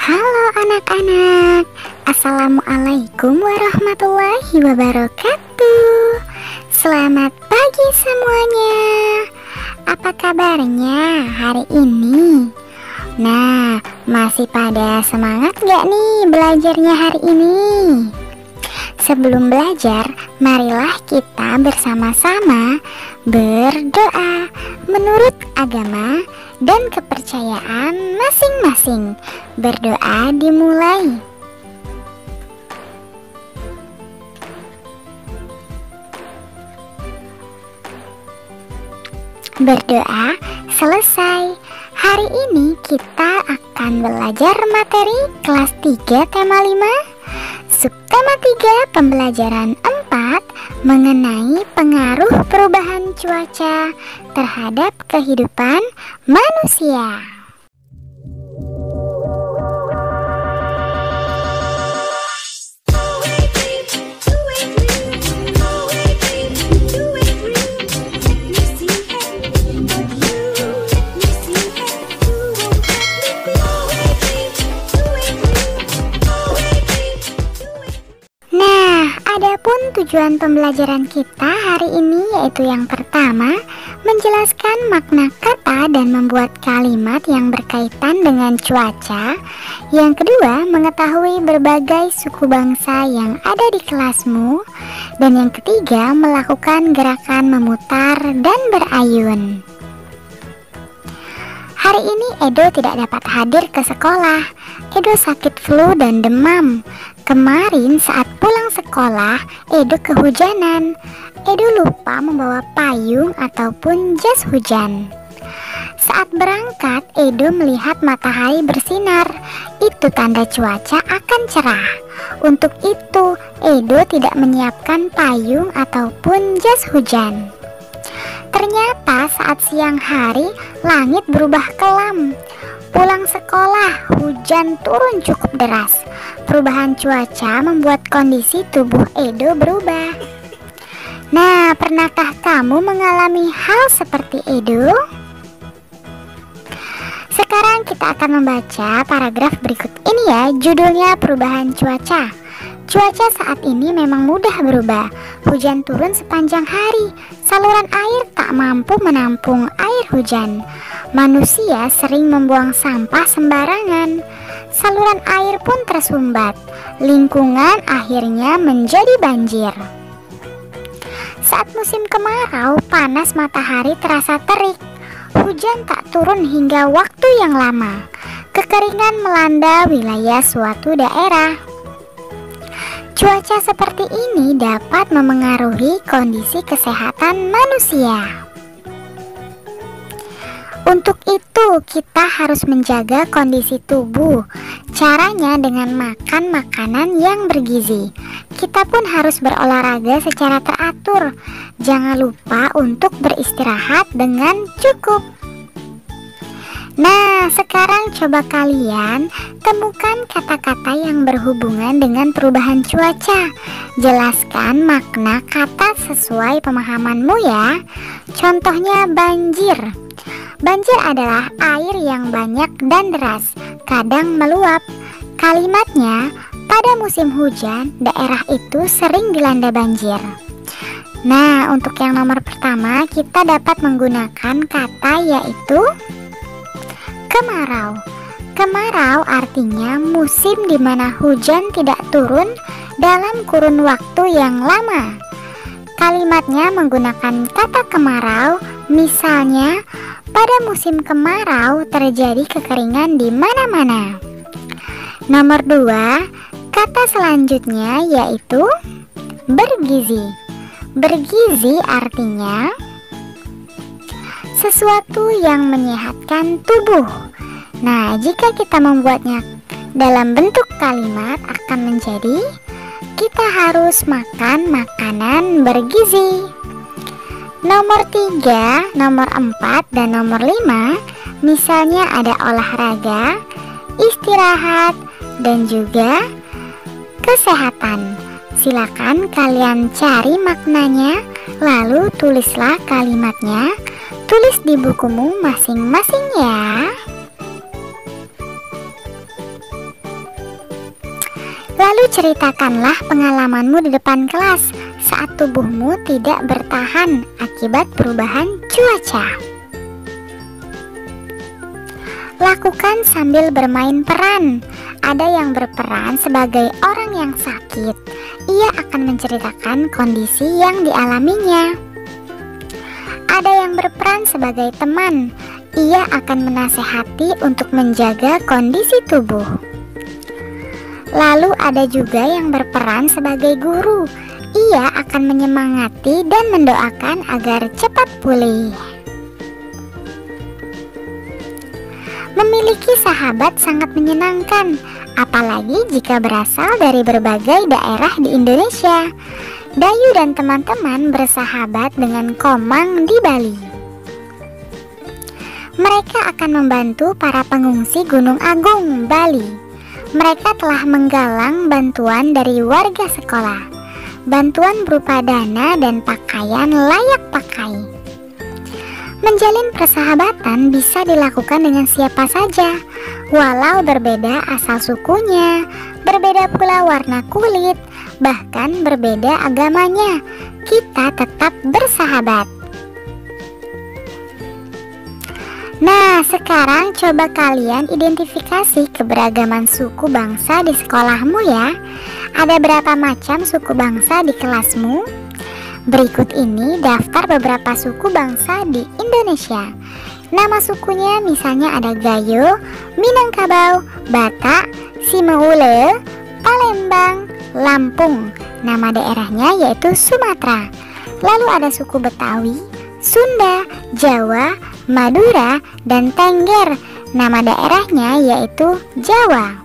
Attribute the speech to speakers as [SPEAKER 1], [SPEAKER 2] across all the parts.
[SPEAKER 1] Halo anak-anak, Assalamualaikum warahmatullahi wabarakatuh. Selamat pagi semuanya. Apa kabarnya hari ini? Nah, masih pada semangat gak nih belajarnya hari ini? Sebelum belajar, marilah kita bersama-sama berdoa menurut agama dan kepercayaan masing-masing. Berdoa dimulai. Berdoa selesai. Hari ini kita akan belajar materi kelas 3 tema 5, subtema 3 pembelajaran 4 mengenai pengaruh perubahan cuaca terhadap kehidupan manusia. Adapun tujuan pembelajaran kita hari ini yaitu yang pertama, menjelaskan makna kata dan membuat kalimat yang berkaitan dengan cuaca. Yang kedua, mengetahui berbagai suku bangsa yang ada di kelasmu. Dan yang ketiga, melakukan gerakan memutar dan berayun. Hari ini Edo tidak dapat hadir ke sekolah. Edo sakit flu dan demam. Kemarin saat pulang sekolah, Edo kehujanan. Edo lupa membawa payung ataupun jas hujan. Saat berangkat, Edo melihat matahari bersinar. Itu tanda cuaca akan cerah. Untuk itu, Edo tidak menyiapkan payung ataupun jas hujan. Ternyata saat siang hari, langit berubah kelam. Pulang sekolah, hujan turun cukup deras. Perubahan cuaca membuat kondisi tubuh Edo berubah. Nah, pernahkah kamu mengalami hal seperti Edo? Sekarang kita akan membaca paragraf berikut ini ya, judulnya perubahan cuaca. Cuaca saat ini memang mudah berubah. Hujan turun sepanjang hari. Saluran air tak mampu menampung air hujan. Manusia sering membuang sampah sembarangan. Saluran air pun tersumbat. Lingkungan akhirnya menjadi banjir. Saat musim kemarau, panas matahari terasa terik. Hujan tak turun hingga waktu yang lama. Kekeringan melanda wilayah suatu daerah. Cuaca seperti ini dapat memengaruhi kondisi kesehatan manusia. Untuk itu, kita harus menjaga kondisi tubuh. Caranya dengan makan makanan yang bergizi. Kita pun harus berolahraga secara teratur. Jangan lupa untuk beristirahat dengan cukup. Nah, sekarang coba kalian temukan kata-kata yang berhubungan dengan perubahan cuaca. Jelaskan makna kata sesuai pemahamanmu ya. Contohnya banjir. Banjir adalah air yang banyak dan deras, kadang meluap. Kalimatnya, pada musim hujan, daerah itu sering dilanda banjir. Nah, untuk yang nomor pertama, kita dapat menggunakan kata yaitu kemarau. Kemarau artinya musim di mana hujan tidak turun dalam kurun waktu yang lama. Kalimatnya menggunakan kata kemarau, misalnya pada musim kemarau terjadi kekeringan di mana-mana. Nomor 2, kata selanjutnya yaitu bergizi. Bergizi artinya sesuatu yang menyehatkan tubuh. Nah, jika kita membuatnya dalam bentuk kalimat akan menjadi kita harus makan makanan bergizi. Nomor 3, nomor 4, dan nomor 5 misalnya ada olahraga, istirahat, dan juga kesehatan. Silakan kalian cari maknanya, lalu tulislah kalimatnya. Tulis di bukumu masing-masing ya. Lalu ceritakanlah pengalamanmu di depan kelas saat tubuhmu tidak bertahan akibat perubahan cuaca. Lakukan sambil bermain peran. Ada yang berperan sebagai orang yang sakit. Ia akan menceritakan kondisi yang dialaminya. Ada yang berperan sebagai teman. Ia akan menasehati untuk menjaga kondisi tubuh. Lalu ada juga yang berperan sebagai guru. Ia akan menyemangati dan mendoakan agar cepat pulih. Memiliki sahabat sangat menyenangkan, apalagi jika berasal dari berbagai daerah di Indonesia. Dayu dan teman-teman bersahabat dengan Komang di Bali. Mereka akan membantu para pengungsi Gunung Agung, Bali. Mereka telah menggalang bantuan dari warga sekolah. Bantuan berupa dana dan pakaian layak pakai. Menjalin persahabatan bisa dilakukan dengan siapa saja, walau berbeda asal sukunya, berbeda pula warna kulit, bahkan berbeda agamanya. Kita tetap bersahabat. Nah, sekarang coba kalian identifikasi keberagaman suku bangsa di sekolahmu ya. Ada berapa macam suku bangsa di kelasmu? Berikut ini daftar beberapa suku bangsa di Indonesia. Nama sukunya misalnya ada Gayo, Minangkabau, Batak, Simeule, Palembang, Lampung. Nama daerahnya yaitu Sumatera. Lalu ada suku Betawi, Sunda, Jawa, Madura, dan Tengger. Nama daerahnya yaitu Jawa.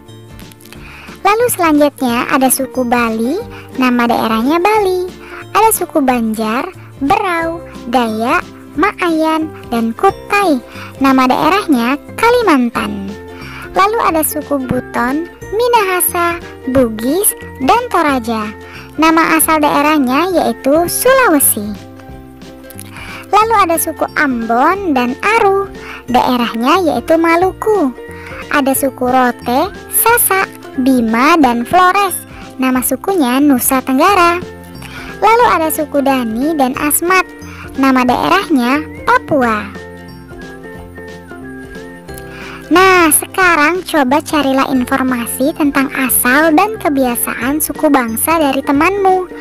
[SPEAKER 1] Lalu selanjutnya ada suku Bali, nama daerahnya Bali. Ada suku Banjar, Berau, Dayak, Maayan, dan Kutai. Nama daerahnya Kalimantan. Lalu ada suku Buton, Minahasa, Bugis, dan Toraja. Nama asal daerahnya yaitu Sulawesi. Lalu ada suku Ambon dan Aru. Daerahnya yaitu Maluku. Ada suku Rote, Sasak, Bima, dan Flores. Nama sukunya Nusa Tenggara. Lalu ada suku Dani dan Asmat. Nama daerahnya Papua. Nah, sekarang coba carilah informasi tentang asal dan kebiasaan suku bangsa dari temanmu.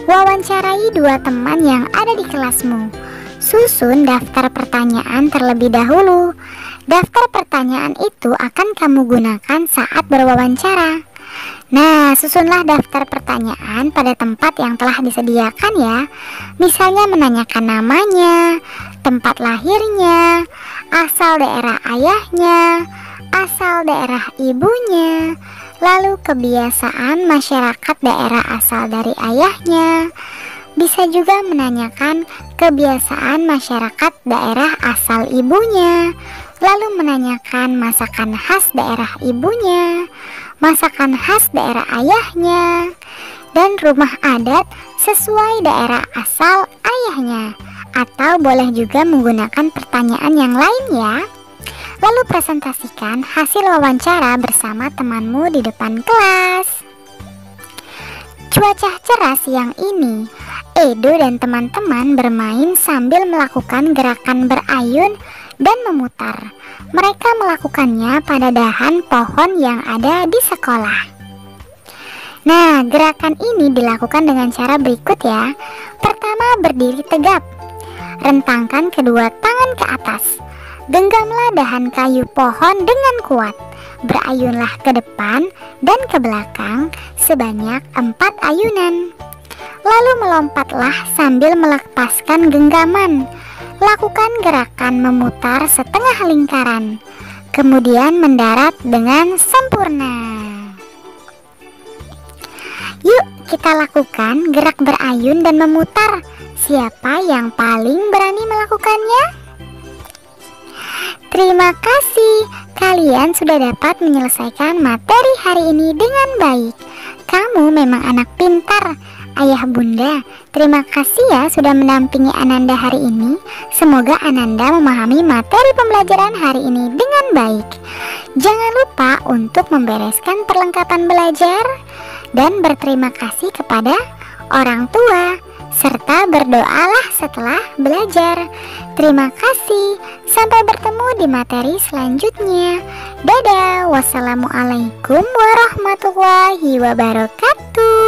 [SPEAKER 1] Wawancarai 2 teman yang ada di kelasmu. Susun daftar pertanyaan terlebih dahulu. Daftar pertanyaan itu akan kamu gunakan saat berwawancara. Nah, susunlah daftar pertanyaan pada tempat yang telah disediakan ya. Misalnya menanyakan namanya, tempat lahirnya, asal daerah ayahnya, asal daerah ibunya, lalu kebiasaan masyarakat daerah asal dari ayahnya. Bisa juga menanyakan kebiasaan masyarakat daerah asal ibunya, lalu menanyakan masakan khas daerah ibunya, masakan khas daerah ayahnya, dan rumah adat sesuai daerah asal ayahnya. Atau boleh juga menggunakan pertanyaan yang lain ya. Lalu presentasikan hasil wawancara bersama temanmu di depan kelas. Cuaca cerah siang ini, Edo dan teman-teman bermain sambil melakukan gerakan berayun dan memutar. Mereka melakukannya pada dahan pohon yang ada di sekolah. Nah, gerakan ini dilakukan dengan cara berikut ya. Pertama, berdiri tegap. Rentangkan kedua tangan ke atas. Genggamlah dahan kayu pohon dengan kuat. Berayunlah ke depan dan ke belakang sebanyak 4 ayunan. Lalu melompatlah sambil melepaskan genggaman. Lakukan gerakan memutar setengah lingkaran, kemudian mendarat dengan sempurna. Yuk kita lakukan gerak berayun dan memutar. Siapa yang paling berani melakukannya? Terima kasih, kalian sudah dapat menyelesaikan materi hari ini dengan baik. Kamu memang anak pintar. Ayah bunda, terima kasih ya sudah mendampingi Ananda hari ini. Semoga Ananda memahami materi pembelajaran hari ini dengan baik. Jangan lupa untuk membereskan perlengkapan belajar dan berterima kasih kepada orang tua, serta berdoalah setelah belajar. Terima kasih. Sampai bertemu di materi selanjutnya. Dadah. Wassalamualaikum warahmatullahi wabarakatuh.